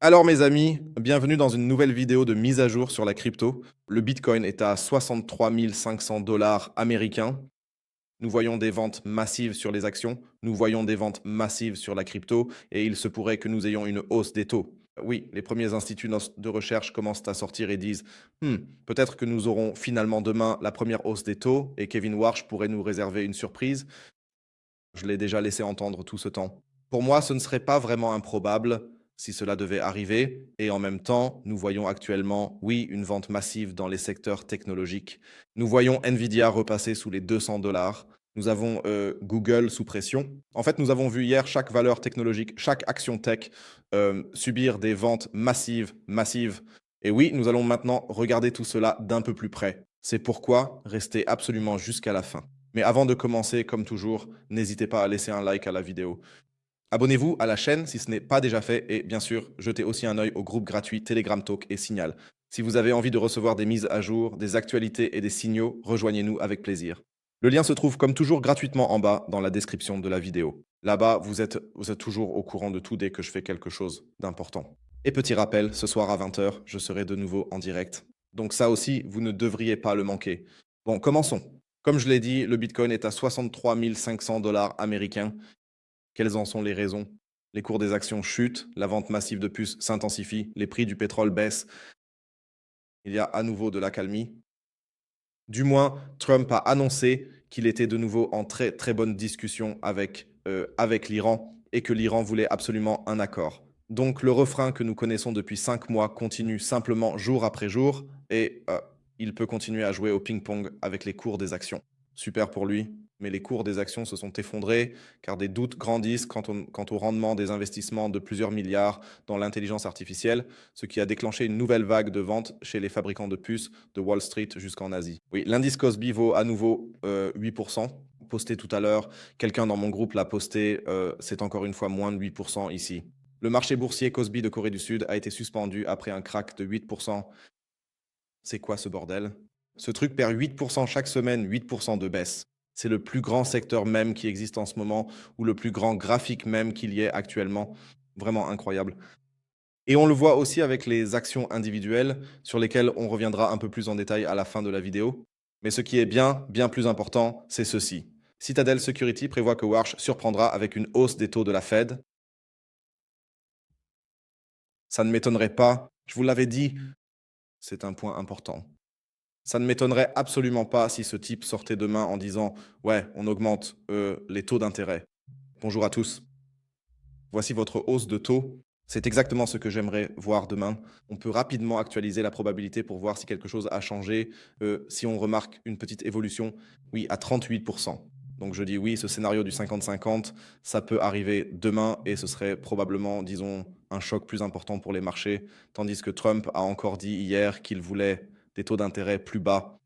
Alors mes amis, bienvenue dans une nouvelle vidéo de mise à jour sur la crypto. Le Bitcoin est à 63 500 dollars américains. Nous voyons des ventes massives sur les actions, nous voyons des ventes massives sur la crypto et il se pourrait que nous ayons une hausse des taux. Oui, les premiers instituts de recherche commencent à sortir et disent peut-être que nous aurons finalement demain la première hausse des taux et Kevin Warsh pourrait nous réserver une surprise. Je l'ai déjà laissé entendre tout ce temps. Pour moi, ce ne serait pas vraiment improbable si cela devait arriver. Et en même temps, nous voyons actuellement, oui, une vente massive dans les secteurs technologiques. Nous voyons Nvidia repasser sous les 200 dollars. Nous avons Google sous pression. En fait, nous avons vu hier chaque valeur technologique, chaque action tech subir des ventes massives, massives. Et oui, nous allons maintenant regarder tout cela d'un peu plus près. C'est pourquoi restez absolument jusqu'à la fin. Mais avant de commencer, comme toujours, n'hésitez pas à laisser un like à la vidéo. Abonnez-vous à la chaîne si ce n'est pas déjà fait et bien sûr, jetez aussi un œil au groupe gratuit Telegram Talk et Signal. Si vous avez envie de recevoir des mises à jour, des actualités et des signaux, rejoignez-nous avec plaisir. Le lien se trouve comme toujours gratuitement en bas dans la description de la vidéo. Là-bas, vous êtes toujours au courant de tout dès que je fais quelque chose d'important. Et petit rappel, ce soir à 20 h, je serai de nouveau en direct. Donc ça aussi, vous ne devriez pas le manquer. Bon, commençons. Comme je l'ai dit, le Bitcoin est à 63 500 dollars américains. Quelles en sont les raisons? Les cours des actions chutent, la vente massive de puces s'intensifie, les prix du pétrole baissent. Il y a à nouveau de l'accalmie. Du moins, Trump a annoncé qu'il était de nouveau en très très bonne discussion avec l'Iran et que l'Iran voulait absolument un accord. Donc le refrain que nous connaissons depuis 5 mois continue simplement jour après jour et il peut continuer à jouer au ping-pong avec les cours des actions. Super pour lui, mais les cours des actions se sont effondrés car des doutes grandissent quant au rendement des investissements de plusieurs milliards dans l'intelligence artificielle, ce qui a déclenché une nouvelle vague de ventes chez les fabricants de puces de Wall Street jusqu'en Asie. Oui, l'indice Kospi vaut à nouveau 8%. Posté tout à l'heure, quelqu'un dans mon groupe l'a posté, c'est encore une fois moins de 8% ici. Le marché boursier Kospi de Corée du Sud a été suspendu après un crack de 8%. C'est quoi ce bordel? Ce truc perd 8% chaque semaine, 8% de baisse. C'est le plus grand secteur même qui existe en ce moment, ou le plus grand graphique même qu'il y ait actuellement. Vraiment incroyable. Et on le voit aussi avec les actions individuelles, sur lesquelles on reviendra un peu plus en détail à la fin de la vidéo. Mais ce qui est bien, bien plus important, c'est ceci. Citadel Security prévoit que Warsh surprendra avec une hausse des taux de la Fed. Ça ne m'étonnerait pas, je vous l'avais dit, c'est un point important. Ça ne m'étonnerait absolument pas si ce type sortait demain en disant « Ouais, on augmente les taux d'intérêt. » Bonjour à tous. Voici votre hausse de taux. C'est exactement ce que j'aimerais voir demain. On peut rapidement actualiser la probabilité pour voir si quelque chose a changé. Si on remarque une petite évolution, oui, à 38%. Donc je dis oui, ce scénario du 50-50, ça peut arriver demain et ce serait probablement, disons, un choc plus important pour les marchés. Tandis que Trump a encore dit hier qu'il voulait des taux d'intérêt plus bas.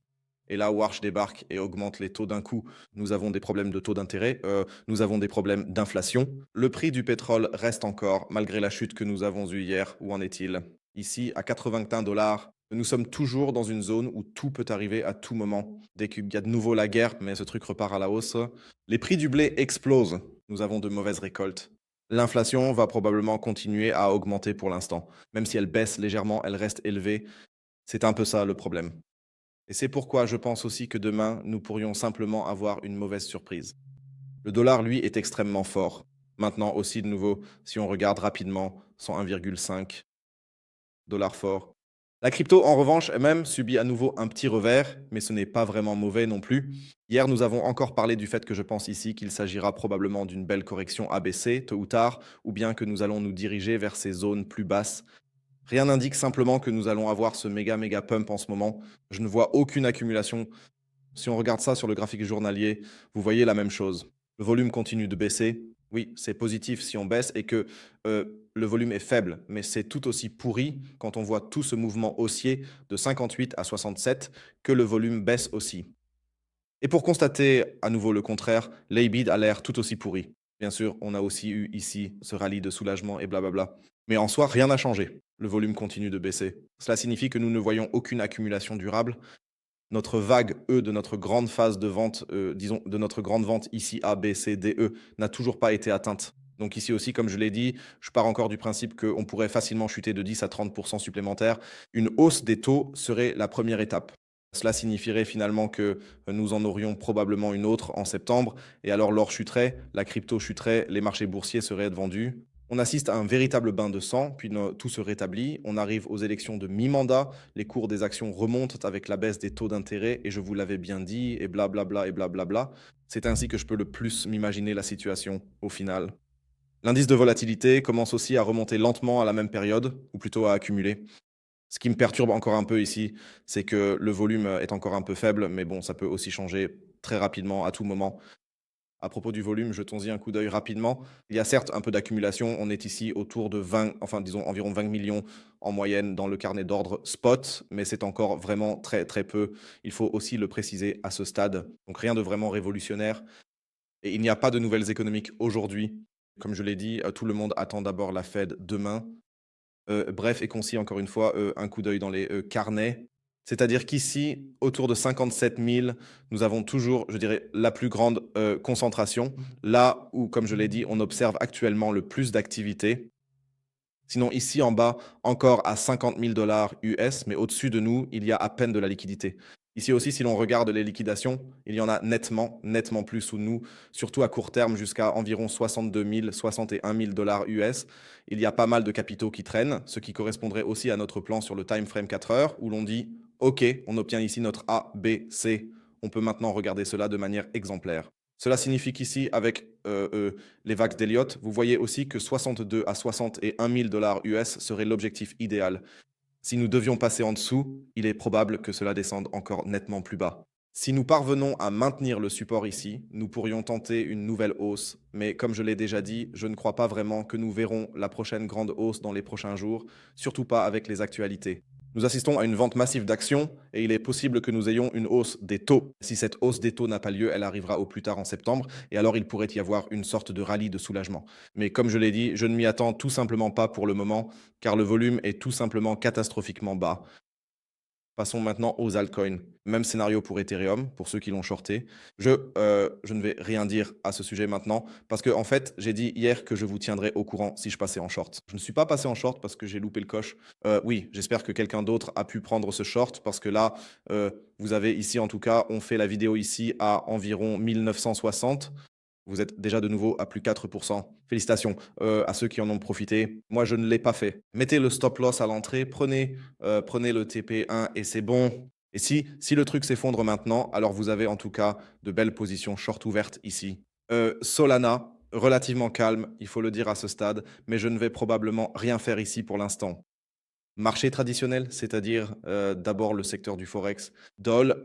Et là, Warsh débarque et augmente les taux d'un coup. Nous avons des problèmes de taux d'intérêt, nous avons des problèmes d'inflation. Le prix du pétrole reste encore, malgré la chute que nous avons eue hier. Où en est-il? Ici, à 81 dollars, nous sommes toujours dans une zone où tout peut arriver à tout moment. Dès qu'il y a de nouveau la guerre, mais ce truc repart à la hausse. Les prix du blé explosent. Nous avons de mauvaises récoltes. L'inflation va probablement continuer à augmenter pour l'instant. Même si elle baisse légèrement, elle reste élevée. C'est un peu ça le problème. Et c'est pourquoi je pense aussi que demain, nous pourrions simplement avoir une mauvaise surprise. Le dollar, lui, est extrêmement fort. Maintenant aussi, de nouveau, si on regarde rapidement, son 1,5 dollar fort. La crypto, en revanche, elle-même subit à nouveau un petit revers, mais ce n'est pas vraiment mauvais non plus. Hier, nous avons encore parlé du fait que je pense ici qu'il s'agira probablement d'une belle correction ABC, tôt ou tard, ou bien que nous allons nous diriger vers ces zones plus basses. Rien n'indique simplement que nous allons avoir ce méga pump en ce moment. Je ne vois aucune accumulation. Si on regarde ça sur le graphique journalier, vous voyez la même chose. Le volume continue de baisser. Oui, c'est positif si on baisse et que le volume est faible, mais c'est tout aussi pourri quand on voit tout ce mouvement haussier de 58 à 67 que le volume baisse aussi. Et pour constater à nouveau le contraire, l'ABID a l'air tout aussi pourri. Bien sûr, on a aussi eu ici ce rallye de soulagement et blablabla. Mais en soi, rien n'a changé. Le volume continue de baisser. Cela signifie que nous ne voyons aucune accumulation durable. Notre vague E de notre grande phase de vente, disons de notre grande vente ici A, B, C, D, E, n'a toujours pas été atteinte. Donc ici aussi, comme je l'ai dit, je pars encore du principe qu'on pourrait facilement chuter de 10 à 30% supplémentaires. Une hausse des taux serait la première étape. Cela signifierait finalement que nous en aurions probablement une autre en septembre, et alors l'or chuterait, la crypto chuterait, les marchés boursiers seraient vendus. On assiste à un véritable bain de sang, puis tout se rétablit. On arrive aux élections de mi-mandat, les cours des actions remontent avec la baisse des taux d'intérêt, et je vous l'avais bien dit, et blablabla, et blablabla. C'est ainsi que je peux le plus m'imaginer la situation au final. L'indice de volatilité commence aussi à remonter lentement à la même période, ou plutôt à accumuler. Ce qui me perturbe encore un peu ici, c'est que le volume est encore un peu faible, mais bon, ça peut aussi changer très rapidement, à tout moment. À propos du volume, jetons-y un coup d'œil rapidement. Il y a certes un peu d'accumulation, on est ici autour de 20, enfin disons environ 20 millions en moyenne dans le carnet d'ordre spot, mais c'est encore vraiment très très peu. Il faut aussi le préciser à ce stade. Donc rien de vraiment révolutionnaire. Et il n'y a pas de nouvelles économiques aujourd'hui. Comme je l'ai dit, tout le monde attend d'abord la Fed demain. Bref et concis, encore une fois, un coup d'œil dans les carnets. C'est-à-dire qu'ici, autour de 57 000, nous avons toujours, je dirais, la plus grande concentration, là où, comme je l'ai dit, on observe actuellement le plus d'activité. Sinon, ici en bas, encore à 50 000 dollars US, mais au-dessus de nous, il y a à peine de la liquidité. Ici aussi, si l'on regarde les liquidations, il y en a nettement, nettement plus sous nous, surtout à court terme jusqu'à environ 62 000, 61 000 dollars US. Il y a pas mal de capitaux qui traînent, ce qui correspondrait aussi à notre plan sur le time frame 4 heures, où l'on dit OK, on obtient ici notre A, B, C. On peut maintenant regarder cela de manière exemplaire. Cela signifie qu'ici, avec les vagues d'Elliott, vous voyez aussi que 62 à 61 000 dollars US serait l'objectif idéal. Si nous devions passer en dessous, il est probable que cela descende encore nettement plus bas. Si nous parvenons à maintenir le support ici, nous pourrions tenter une nouvelle hausse, mais comme je l'ai déjà dit, je ne crois pas vraiment que nous verrons la prochaine grande hausse dans les prochains jours, surtout pas avec les actualités. Nous assistons à une vente massive d'actions et il est possible que nous ayons une hausse des taux. Si cette hausse des taux n'a pas lieu, elle arrivera au plus tard en septembre et alors il pourrait y avoir une sorte de rallye de soulagement. Mais comme je l'ai dit, je ne m'y attends tout simplement pas pour le moment car le volume est tout simplement catastrophiquement bas. Passons maintenant aux altcoins. Même scénario pour Ethereum, pour ceux qui l'ont shorté. Je ne vais rien dire à ce sujet maintenant, parce que en fait, j'ai dit hier que je vous tiendrai au courant si je passais en short. Je ne suis pas passé en short parce que j'ai loupé le coche. Oui, j'espère que quelqu'un d'autre a pu prendre ce short, parce que là, vous avez ici, en tout cas, on fait la vidéo ici à environ 1960. Vous êtes déjà de nouveau à plus 4%. Félicitations à ceux qui en ont profité. Moi, je ne l'ai pas fait. Mettez le stop loss à l'entrée, prenez le TP1 et c'est bon. Et si le truc s'effondre maintenant, alors vous avez en tout cas de belles positions short ouvertes ici. Solana, relativement calme, il faut le dire à ce stade, mais je ne vais probablement rien faire ici pour l'instant. Marché traditionnel, c'est-à-dire d'abord le secteur du forex. Doll,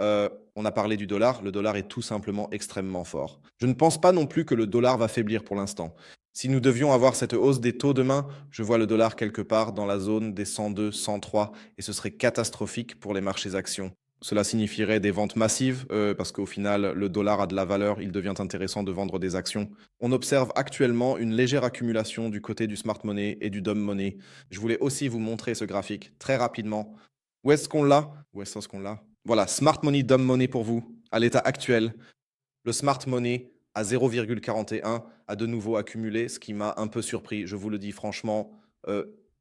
on a parlé du dollar, le dollar est tout simplement extrêmement fort. Je ne pense pas non plus que le dollar va faiblir pour l'instant. Si nous devions avoir cette hausse des taux demain, je vois le dollar quelque part dans la zone des 102, 103, et ce serait catastrophique pour les marchés actions. Cela signifierait des ventes massives, parce qu'au final, le dollar a de la valeur, il devient intéressant de vendre des actions. On observe actuellement une légère accumulation du côté du smart money et du dumb money. Je voulais aussi vous montrer ce graphique très rapidement. Où est-ce qu'on l'a? Où est-ce qu'on l'a? Voilà, smart money, dumb money pour vous, à l'état actuel. Le smart money à 0,41 a de nouveau accumulé, ce qui m'a un peu surpris. Je vous le dis franchement,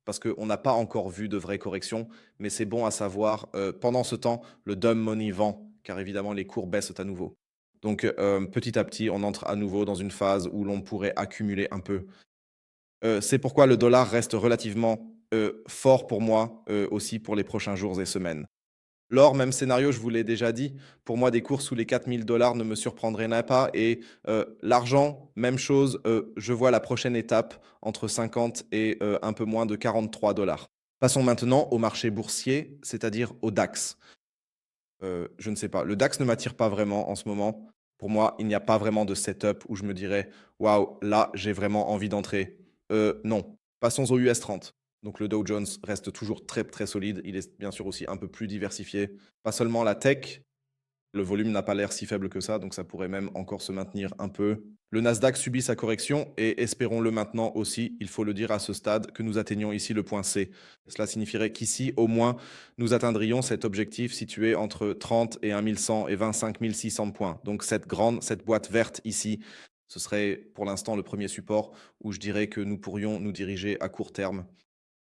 parce qu'on n'a pas encore vu de vraies corrections, mais c'est bon à savoir. Pendant ce temps, le dumb money vend, car évidemment les cours baissent à nouveau. Donc petit à petit, on entre à nouveau dans une phase où l'on pourrait accumuler un peu. C'est pourquoi le dollar reste relativement fort pour moi aussi pour les prochains jours et semaines. L'or, même scénario, je vous l'ai déjà dit. Pour moi, des cours sous les 4 000 dollars ne me surprendraient pas. Et l'argent, même chose. Je vois la prochaine étape entre 50 et un peu moins de 43 dollars. Passons maintenant au marché boursier, c'est-à-dire au DAX. Je ne sais pas. Le DAX ne m'attire pas vraiment en ce moment. Pour moi, il n'y a pas vraiment de setup où je me dirais waouh, là, j'ai vraiment envie d'entrer. Non. Passons au US 30. Donc le Dow Jones reste toujours très très solide. Il est bien sûr aussi un peu plus diversifié. Pas seulement la tech, le volume n'a pas l'air si faible que ça, donc ça pourrait même encore se maintenir un peu. Le Nasdaq subit sa correction et espérons-le maintenant aussi, il faut le dire à ce stade, que nous atteignons ici le point C. Cela signifierait qu'ici, au moins, nous atteindrions cet objectif situé entre 30 et 1100 et 25 600 points. Donc cette boîte verte ici Ce serait pour l'instant le premier support où je dirais que nous pourrions nous diriger à court terme.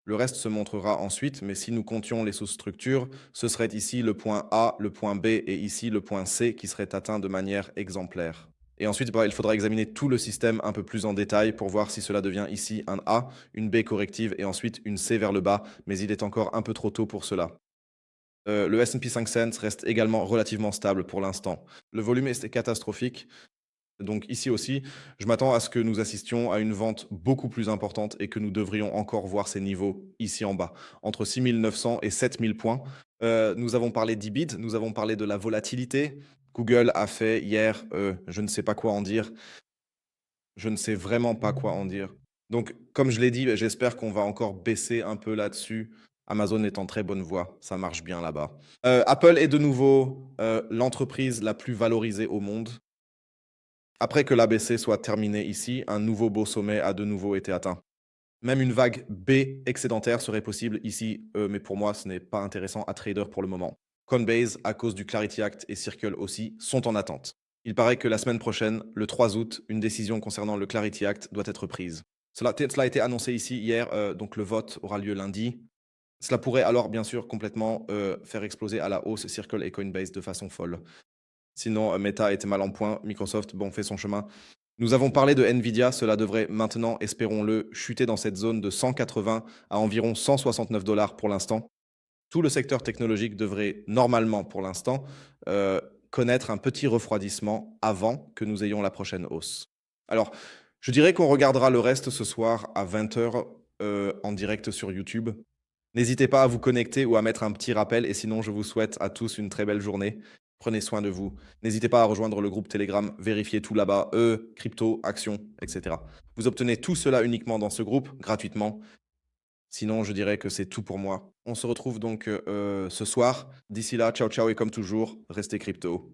Le reste se montrera ensuite, mais si nous comptions les sous-structures, ce serait ici le point A, le point B et ici le point C qui seraient atteints de manière exemplaire. Et ensuite, il faudra examiner tout le système un peu plus en détail pour voir si cela devient ici un A, une B corrective et ensuite une C vers le bas, mais il est encore un peu trop tôt pour cela. Le S&P 500 reste également relativement stable pour l'instant. Le volume est catastrophique. Donc ici aussi, je m'attends à ce que nous assistions à une vente beaucoup plus importante et que nous devrions encore voir ces niveaux ici en bas, entre 6 900 et 7 000 points. Nous avons parlé d'EBIT, nous avons parlé de la volatilité. Google a fait hier, je ne sais pas quoi en dire. Je ne sais vraiment pas quoi en dire. Donc, comme je l'ai dit, j'espère qu'on va encore baisser un peu là-dessus. Amazon est en très bonne voie, ça marche bien là-bas. Apple est de nouveau l'entreprise la plus valorisée au monde. Après que l'ABC soit terminé ici, un nouveau beau sommet a de nouveau été atteint. Même une vague B excédentaire serait possible ici, mais pour moi, ce n'est pas intéressant à trader pour le moment. Coinbase, à cause du Clarity Act et Circle aussi, sont en attente. Il paraît que la semaine prochaine, le 3 août, une décision concernant le Clarity Act doit être prise. Cela a été annoncé ici hier, donc le vote aura lieu lundi. Cela pourrait alors bien sûr complètement faire exploser à la hausse Circle et Coinbase de façon folle. Sinon, Meta était mal en point, Microsoft, bon, fait son chemin. Nous avons parlé de Nvidia, cela devrait maintenant, espérons-le, chuter dans cette zone de 180 à environ 169 dollars pour l'instant. Tout le secteur technologique devrait normalement, pour l'instant, connaître un petit refroidissement avant que nous ayons la prochaine hausse. Alors, je dirais qu'on regardera le reste ce soir à 20h en direct sur YouTube. N'hésitez pas à vous connecter ou à mettre un petit rappel et sinon je vous souhaite à tous une très belle journée. Prenez soin de vous. N'hésitez pas à rejoindre le groupe Telegram, vérifiez tout là-bas, crypto, actions, etc. Vous obtenez tout cela uniquement dans ce groupe, gratuitement. Sinon, je dirais que c'est tout pour moi. On se retrouve donc ce soir. D'ici là, ciao ciao et comme toujours, restez crypto.